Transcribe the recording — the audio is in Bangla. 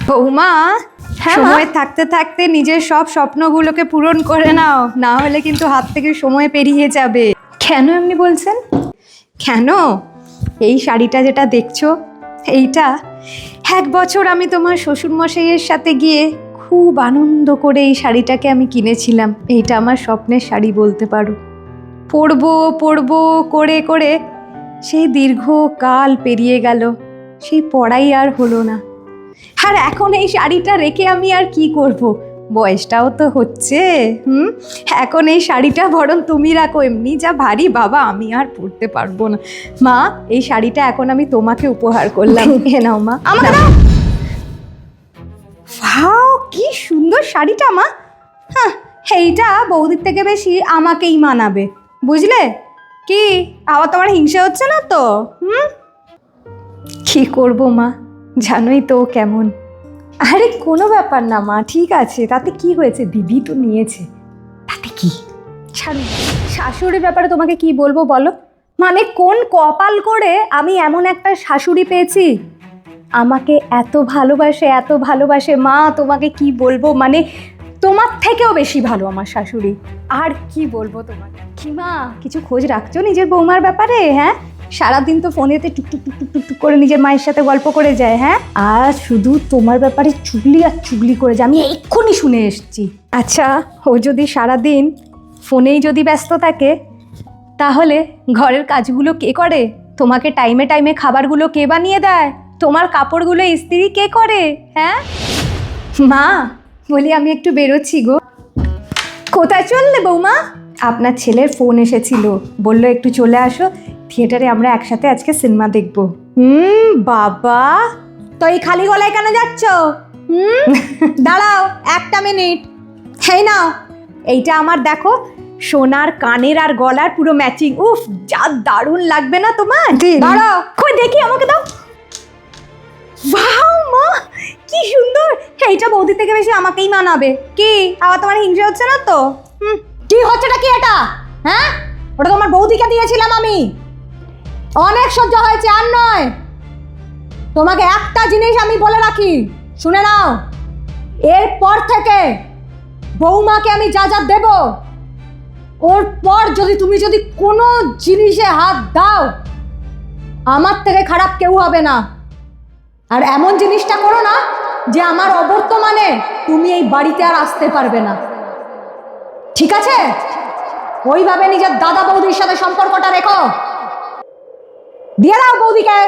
বৌমা, হ্যাঁ, সময় থাকতে থাকতে নিজের সব স্বপ্নগুলোকে পূরণ করে নাও, না হলে কিন্তু হাত থেকে সময় পেরিয়ে যাবে। কেন এমনি বলছেন? কেন? এই শাড়িটা যেটা দেখছো, এইটা 1 বছর আমি তোমার শ্বশুরমশাইয়ের সাথে গিয়ে খুব আনন্দ করে এই শাড়িটাকে আমি কিনেছিলাম। এইটা আমার স্বপ্নের শাড়ি বলতে পারো। পরবো পরবো করে করে সেই দীর্ঘকাল পেরিয়ে গেল, সেই পড়াই আর হলো না। আর এখন এই শাড়িটা রেখে আমি আর কি করব? বয়সটাও তো হচ্ছে। এখন এই শাড়িটা বরং তুমি রাখো, এমনি যা ভারী বাবা, আমি আর পরতে পারবো না। মা, এই শাড়িটা এখন আমি তোমাকে উপহার করলাম। এ নাও মা, আমাকে নাও। দাও। ওয়াও, কি সুন্দর শাড়িটা মা। হ্যাঁ, এইটা বৌদির থেকে বেশি আমাকেই মানাবে, বুঝলে? কি আবার তোমার হিংসে হচ্ছে না তো? কি করব মা, জানোই তো কেমন। আরে কোনো ব্যাপার না মা, ঠিক আছে, তাতে কি হয়েছে, দিদি তো নিয়েছে, তাতে কি। ছাড়ো, শাশুড়ির ব্যাপারে তোমাকে কি বলবো বলো? মানে কোন কপাল করে আমি এমন একটা শাশুড়ি পেয়েছি, আমাকে এত ভালোবাসে এত ভালোবাসে। মা, তোমাকে কি বলবো, মানে তোমার থেকেও বেশি ভালো আমার শাশুড়ি। আর কি বলবো তোমাকে। কি মা, কিছু খোঁজ রাখছো নিজের বৌমার ব্যাপারে? হ্যাঁ, সারাদিন তো ফোনেতে টুকটুক টুকটুক টুকটুক করে নিজের মায়ের সাথে গল্প করে যায়। হ্যাঁ, আর শুধু তোমার ব্যাপারে চুগলি আর চুগলি করে যায়, আমি এক্ষুনি শুনে এসেছি। আচ্ছা, ও যদি সারাদিন ফোনেই যদি ব্যস্ত থাকে, তাহলে ঘরের কাজগুলো কে করে? তোমাকে টাইমে টাইমে খাবারগুলো কে বানিয়ে দেয়? তোমার কাপড়গুলো ইস্ত্রি কে করে? হ্যাঁ মা, বলি আমি একটু বেরোচ্ছি গো। কোথায় চললে বৌমা? আপনার ছেলের ফোন এসেছিল, বললো একটু চলে আসো, থিয়েটারে আমরা একসাথে আজকে সিনেমা দেখব। বাবা, তো এই খালি গলায় কেন যাচ্ছ? দাঁড়াও 1 মিনিট। এই নাও, এইটা আমার দেখো, সোনার কানের আর গলার পুরো ম্যাচিং। উফ, যা দারুণ লাগবে না তোমার? দাঁড়াও, কই দেখি, আমাকে দাও। ওয়াও মা, কি সুন্দর। এইটা বৌদি থেকে বেশি আমাকেই মানাবে। কি আবার তোমার হিংসে হচ্ছে না তো? কি হচ্ছেটা কি এটা? হ্যাঁ, ওটা তোমার বৌদিকে দিয়েছিলাম আমি। অনেক সহ্য হয়েছে, আর নয়। তোমাকে একটা জিনিস আমি বলে রাখি, শুনে নাও। এরপর থেকে বৌমাকে আমি যা যা দেব, ওর পর তুমি যদি কোনো জিনিসে হাত দাও, আমার থেকে খারাপ কেউ হবে না। আর এমন জিনিসটা করো না যে আমার অবর্তমানে তুমি এই বাড়িতে আর আসতে পারবে না, ঠিক আছে? ওইভাবে নিজের দাদা বৌদির সাথে সম্পর্কটা রেখো। দিয়ে দাও বৌদিকে।